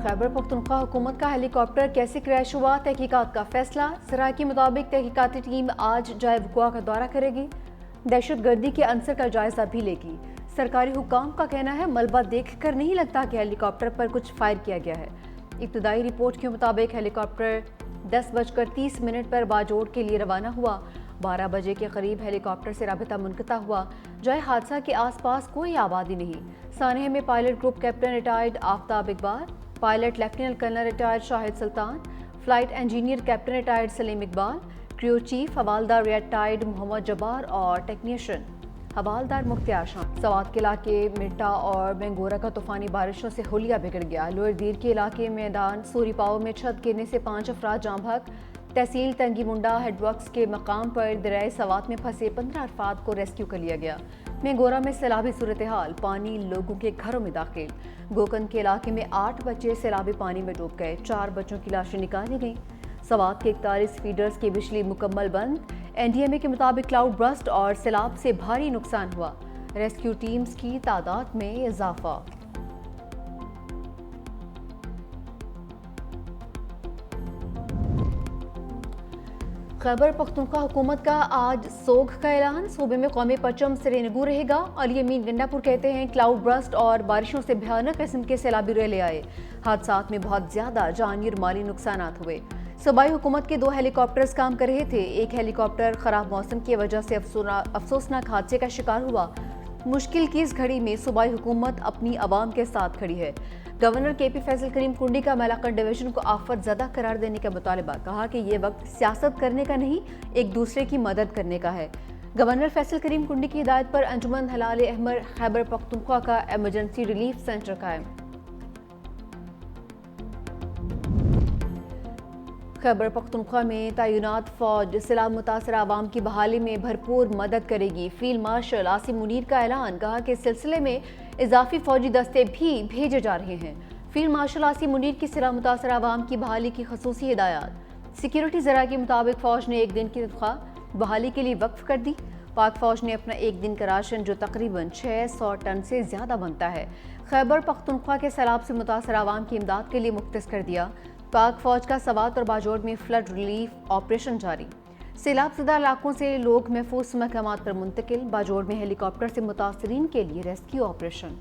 खैबर पख्तूनख्वा हुकूमत का हेलीकॉप्टर कैसे क्रैश हुआ, तहकीकात का फैसला। सराय के मुताबिक तहकीकाती टीम आज जाए वक़ुआ का दौरा करेगी, दहशत गर्दी के अंसर का जायजा भी लेगी। सरकारी हुकाम का कहना है मलबा देख कर नहीं लगता कि हेलीकॉप्टर पर कुछ फायर किया गया है। इब्तदाई रिपोर्ट के मुताबिक हेलीकॉप्टर 10:30 पर बाजोड़ के लिए रवाना हुआ। 12 बजे के करीब हेलीकॉप्टर से राबिता मुनक़ता हुआ। जाए हादसा के आसपास कोई आबादी नहीं। सानहे में pilot group captain retired Aftab Iqbal, pilot lieutenant colonel retired Shahid Sultan, flight engineer captain retired Saleem Iqbal, crew chief हवालदार रिटायर्ड मोहम्मद जब्बार और टेक्नीशियन हवालदार मुख्तियार शाह। सवात के इलाके मिट्टा और बेंगोरा का तूफानी बारिशों से हुलिया बिगड़ गया। लोअर दीर के इलाके मैदान सूरी पाओ में छत गिरने से 5 अफराद जाँ बहक। तहसील तंगी मुंडा हेडवर्क्स के मकाम पर दरियाए सवात में फंसे 15 अफराद को रेस्क्यू कर लिया गया। मेंगोरा में सैलाबी सूरत हाल, पानी लोगों के घरों में दाखिल। गोकंद के इलाके में 8 बच्चे सैलाबी पानी में डूब गए, 4 बच्चों की लाशें निकाली गईं। सवात के 41 फीडर्स की बिजली मुकम्मल बंद। एनडीएमए के मुताबिक क्लाउड बर्स्ट और सैलाब से भारी नुकसान हुआ। रेस्क्यू टीम्स की तादाद में इजाफा। खैबर पख्तूनख्वा हुकूमत का आज सोग का ऐलान। सूबे में कौमी परचम सिरेनगू रहेगा। अली अमीन गंडापुर कहते हैं क्लाउड बर्स्ट और बारिशों से भयानक किस्म के सैलाबी रेले आए। हादसात में बहुत ज्यादा जानी और माली नुकसान हुए। सूबाई हुकूमत के 2 हेलीकॉप्टर्स काम कर रहे थे। एक हेलीकॉप्टर खराब मौसम की वजह से अफसोसनाक हादसे का शिकार हुआ। मुश्किल की इस घड़ी में सूबाई हुकूमत अपनी आवाम के साथ खड़ी है। गवर्नर केपी फैसल करीम कुंडी का मेलाकट डिवीजन को आफत ज़दा करार देने का मुतालबा। कहा कि ये वक्त सियासत करने का नहीं, एक दूसरे की मदद करने का है। गवर्नर फैसल करीम कुंडी की हिदायत पर अंजुमन हलाल अहमर खैबर पख्तूनख्वा का एमरजेंसी रिलीफ सेंटर कायम। खैबर पख्तूनख्वा में तैनात फौज सैलाब मुतासर आवाम की बहाली में भरपूर मदद करेगी। फील्ड मार्शल आसिम मुनीर का ऐलान। कहा कि इस सिलसिले में इजाफी फौजी दस्ते भी भेजे जा रहे हैं। फील्ड मार्शल आसिम मुनीर की सैलाब मुतासर आवाम की बहाली की खसूसी हिदायत। सिक्योरिटी जरा के मुताबिक फौज ने 1 दिन की तनख्वाह बहाली के लिए वक्फ कर दी। पाक फौज ने अपना 1 दिन का राशन, जो तकरीबन 600 टन से ज्यादा बनता है, खैबर पख्तूनख्वा के सैलाब से मुतासर आवाम की इमदाद के लिए मुख्तस कर दिया। पाक फौज का सवात और बाजोड़ में फ्लड रिलीफ ऑपरेशन जारी। सैलाब ज़दा इलाकों से लोग महफूज मकामात पर मुंतकिल। बाजोड़ में हेलीकॉप्टर से मुतासरीन के लिए रेस्क्यू ऑपरेशन।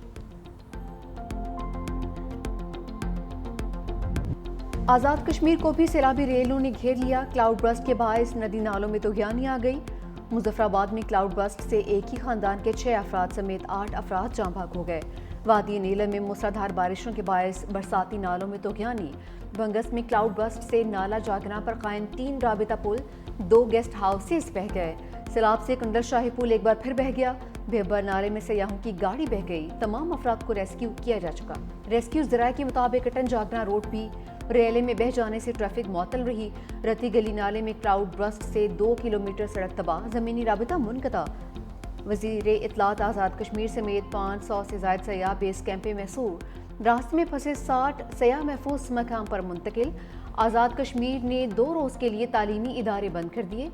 आज़ाद कश्मीर को भी सैलाबी रेलों ने घेर लिया। क्लाउड बर्स्ट के बायस नदी नालों में तूफ़ानी आ गई। मुजफ्फराबाद में क्लाउड बर्स्ट से एक ही खानदान के 6 अफराद समेत 8 अफराद जाँ बहक हो गए। वादी नीलम में मूसलाधार बारिशों के बायस बरसाती नालों में तूफ़ानी। बंगस में क्लाउड बर्स्ट से नाला जागना पर कायम 3 राबिता पुल, 2 गेस्ट हाउसेस बह गए। सैलाब से कंडल शाही पुल एक बार फिर बह गया। बेबर नाले में सयाहों की गाड़ी बह गई। तमाम अफराद को रेस्क्यू किया जा चुका। रेस्क्यू जराये के मुताबिक अटन जागना रोड भी रेले में बह जाने से ट्रैफिक मुअत्तल रही। रती गली नाले में क्लाउड बर्स्ट से 2 किलोमीटर सड़क तबाह, जमीनी राबिता मुनक़ता। वज़ीर इत्तलात आज़ाद कश्मीर समेत 500 से ज़ायद सयाह बेस कैंप में मैसूर। रास्ते में फंसे 60 सयाह महफूज मकाम पर मुंतकिल। आज़ाद कश्मीर ने 2 रोज़ के लिए तालीमी इदारे बंद कर दिए।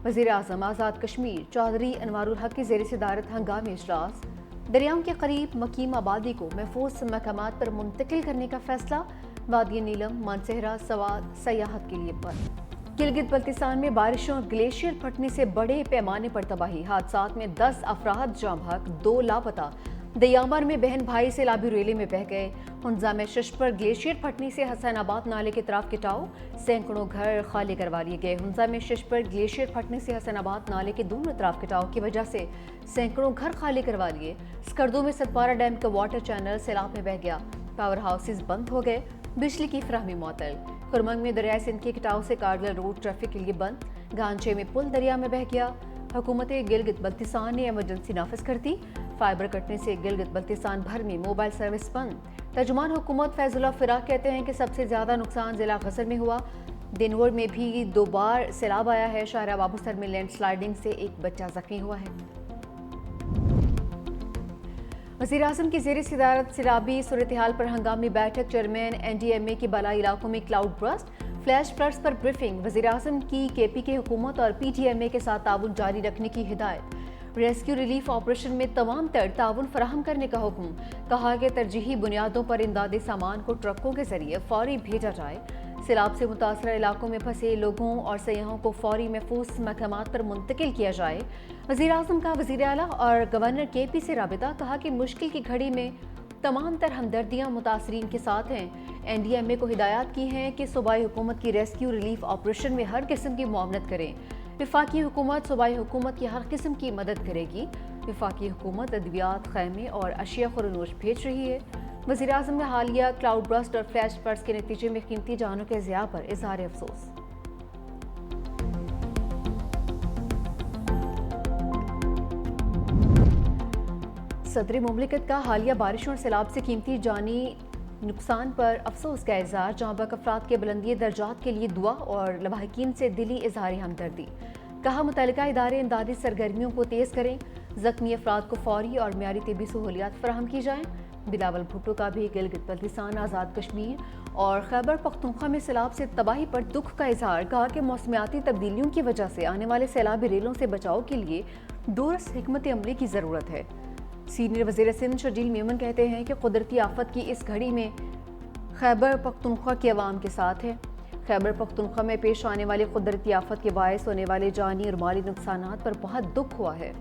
वज़ीर आज़म आज़ाद कश्मीर चौधरी अनवारुल हक की ज़ेर सदारत हंगामी इजलास। दरियाओं के करीब मकीम आबादी को महफूज मकामात पर मुंतकिल करने का फैसला। वादी नीलम मानसहरा सवात सयाहत के लिए बंद। गिलगित बल्तिस्तान में बारिशों और ग्लेशियर फटने से बड़े पैमाने पर तबाही। हादसात में 10 अफराद जाँ बहक, 2 लापता। दयामर में बहन भाई सैलाबी रेले में बह गए। हुंजा में शश पर ग्लेशियर फटने से हसनाबाद नाले के तरफ गिटाव, सैकड़ों घर खाली करवा लिए गए। हुंजा में शश पर ग्लेशियर फटने से हसनाबाद नाले के दोनों तरफ गिटाव की वजह से सैकड़ों घर खाली करवा लिए। स्कर्दू में सतपारा डैम का वाटर चैनल सैलाब में बह गया। पावर हाउसेज बंद हो गए। बिजली की फराहमी मुअत्तल। खुरमंग में दरियाए सिंध के कटाव से कारगिल रोड ट्रैफिक के लिए बंद। गांचे में पुल दरिया में बह गया। हुकूमत गिलगित बल्तिस्तान ने इमरजेंसी नाफिज कर दी। फाइबर कटने से गिलगित बल्तिस्तान भर में मोबाइल सर्विस बंद। तर्जुमान हुकूमत फैजुल्लाह फिराक कहते हैं कि सबसे ज्यादा नुकसान जिला गसर में हुआ। दिनवर में भी 2 बार सैलाब आया है। शाहरा बाबूसर में लैंड स्लाइडिंग से एक बच्चा जख्मी हुआ है। वज़ीर आज़म की ज़ेर सदारत सैलाबी सूरत हाल पर हंगामी बैठक। चेयरमैन एनडीएमए की बलाई इलाकों में क्लाउड बर्स्ट, फ्लैश फ्लड्स पर ब्रीफिंग। वज़ीर आज़म की केपी के हुकूमत और पीटीएमए के साथ ताउन जारी रखने की हिदायत। ریسکیو ریلیف آپریشن میں تمام تر تعاون فراہم کرنے کا حکم، کہا کہ ترجیحی بنیادوں پر امدادی سامان کو ٹرکوں کے ذریعے فوری بھیجا جائے، سیلاب سے متاثرہ علاقوں میں پھنسے لوگوں اور سیاحوں کو فوری محفوظ مقامات پر منتقل کیا جائے۔ وزیر اعظم کا وزیر اعلیٰ اور گورنر کے پی سے رابطہ، کہا کہ مشکل کی گھڑی میں تمام تر ہمدردیاں متاثرین کے ساتھ ہیں۔ این ڈی ایم اے کو ہدایات کی ہیں کہ صوبائی حکومت کی ریسکیو ریلیف آپریشن میں ہر قسم کی معاونت کریں۔ وفاقی حکومت صوبائی حکومت کی ہر قسم کی مدد کرے گی۔ وفاقی حکومت ادویات، خیمے اور اشیاء خورنوش بھیج رہی ہے۔ وزیر اعظم نے حالیہ کلاؤڈ برسٹ اور فلیش فلڈز کے نتیجے میں قیمتی جانوں کے ضیاع پر اظہار افسوس۔ صدر مملکت کا حالیہ بارشوں اور سیلاب سے قیمتی جانی نقصان پر افسوس کا اظہار، جاں بحق افراد کے بلندی درجات کے لیے دعا اور لواحقین سے دلی اظہار ہمدردی، کہا متعلقہ ادارے امدادی سرگرمیوں کو تیز کریں، زخمی افراد کو فوری اور معیاری طبی سہولیات فراہم کی جائیں۔ بلاول بھٹو کا بھی گلگت بلتستان، آزاد کشمیر اور خیبر پختونخوا میں سیلاب سے تباہی پر دکھ کا اظہار، کہا کہ موسمیاتی تبدیلیوں کی وجہ سے آنے والے سیلابی ریلوں سے بچاؤ کے لیے درست حکمت عملی کی ضرورت ہے۔ سینئر وزیر سندھ شرجیل میمن کہتے ہیں کہ قدرتی آفت کی اس گھڑی میں خیبر پختونخوا کے عوام کے ساتھ ہے۔ خیبر پختونخوا میں پیش آنے والی قدرتی آفت کے باعث ہونے والے جانی اور مالی نقصانات پر بہت دکھ ہوا ہے۔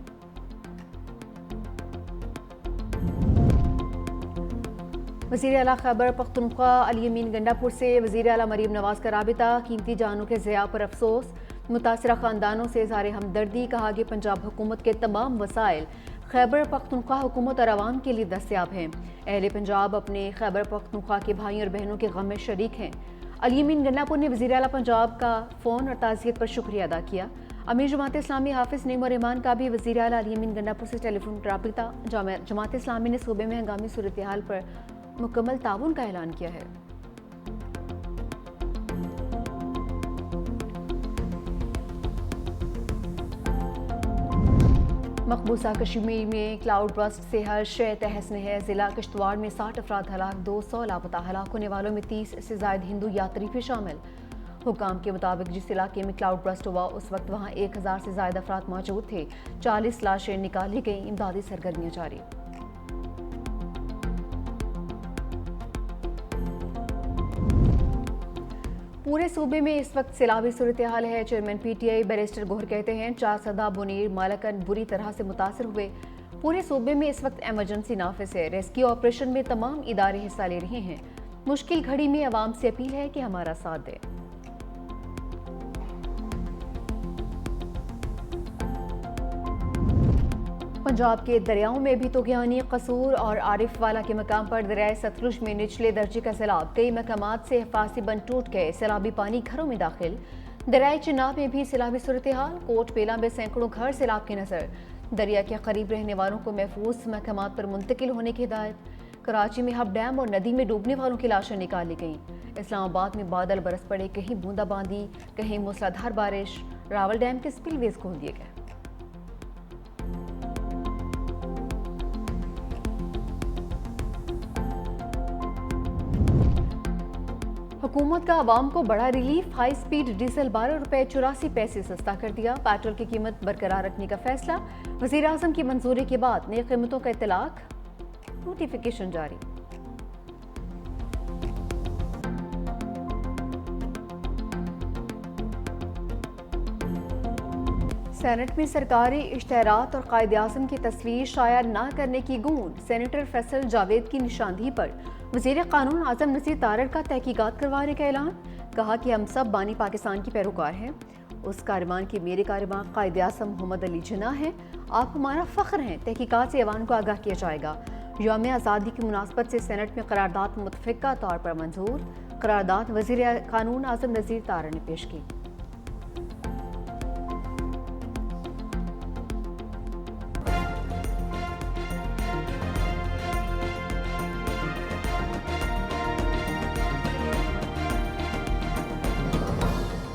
وزیر اعلیٰ خیبر پختونخوا علی امین گنڈا پور سے وزیر اعلیٰ مریم نواز کا رابطہ، قیمتی جانوں کے ضیاع پر افسوس، متاثرہ خاندانوں سے اظہار ہمدردی، کہا کہ پنجاب حکومت کے تمام وسائل خیبر پختونخوا حکومت اور عوام کے لیے دستیاب ہیں۔ اہل پنجاب اپنے خیبر پختونخوا کے بھائیوں اور بہنوں کے غم میں شریک ہیں۔ علی امین گنڈا پور نے وزیر اعلیٰ پنجاب کا فون اور تعزیت پر شکریہ ادا کیا۔ امیر جماعت اسلامی حافظ نعیم الرحمان کا بھی وزیر اعلیٰ علی امین گنڈا پور سے ٹیلی فون رابطہ، جماعت اسلامی نے صوبے میں ہنگامی صورتحال پر مکمل تعاون کا اعلان کیا ہے۔ مقبوضہ کشمیر میں کلاؤڈ برسٹ سے ہر شے تہس نہس، ضلع کشتواڑ میں 60 افراد ہلاک، 200 لاپتہ، ہلاک ہونے والوں میں 30 سے زائد ہندو یاتری بھی شامل۔ حکام کے مطابق جس علاقے میں کلاؤڈ برسٹ ہوا اس وقت وہاں 1000 سے زائد افراد موجود تھے، 40 لاشیں نکالی گئیں، امدادی سرگرمیاں جاری۔ پورے صوبے میں اس وقت سیلابی صورتحال ہے۔ Chairman P T I barrister Gohar کہتے ہیں چارسدہ، بنیر، مالکن بری طرح سے متاثر ہوئے۔ پورے صوبے میں اس وقت ایمرجنسی نافذ ہے۔ ریسکیو آپریشن میں تمام ادارے حصہ لے رہے ہیں۔ مشکل گھڑی میں عوام سے اپیل ہے کہ ہمارا ساتھ دیں۔ پنجاب کے دریاؤں میں بھی طغیانی قصور اور عارف والا کے مقام پر دریائے ستلج میں نچلے درجے کا سیلاب، کئی مقامات سے حفاظتی بند ٹوٹ گئے، سیلابی پانی گھروں میں داخل۔ دریائے چناب میں بھی سیلابی صورتحال، کوٹ بیلا میں سینکڑوں گھر سیلاب کی نظر، دریا کے قریب رہنے والوں کو محفوظ مقامات پر منتقل ہونے کی ہدایت۔ کراچی میں ہب ڈیم اور ندی میں ڈوبنے والوں کی لاشیں نکالی گئیں۔ اسلام آباد میں بادل برس پڑے، کہیں بوندا باندی، کہیں موسلادھار بارش، راول ڈیم کے سپل ویز کھول دیے گئے۔ حکومت کا عوام کو بڑا ریلیف، ہائی سپیڈ ڈیزل 12 روپے 84 پیسے سستا کر دیا، پیٹرول کی قیمت برقرار رکھنے کا فیصلہ، وزیر اعظم کی منظوری کے بعد نئی قیمتوں کا اطلاق، نوٹیفیکیشن جاری۔ سینٹ میں سرکاری اشتہارات اور قائد اعظم کی تصویر شائع نہ کرنے کی گونج، سینیٹر فیصل جاوید کی نشاندہی پر وزیر قانون اعظم نذیر تارڑ کا تحقیقات کروانے کا اعلان، کہا کہ ہم سب بانی پاکستان کی پیروکار ہیں، اس کاروان کی میرے کاروان قائد اعظم محمد علی جناح ہیں، آپ ہمارا فخر ہیں، تحقیقات سے ایوان کو آگاہ کیا جائے گا۔ یوم آزادی کی مناسبت سے سینٹ میں قرارداد متفقہ طور پر منظور، قرارداد وزیر قانون اعظم نذیر تارڑ نے پیش کی۔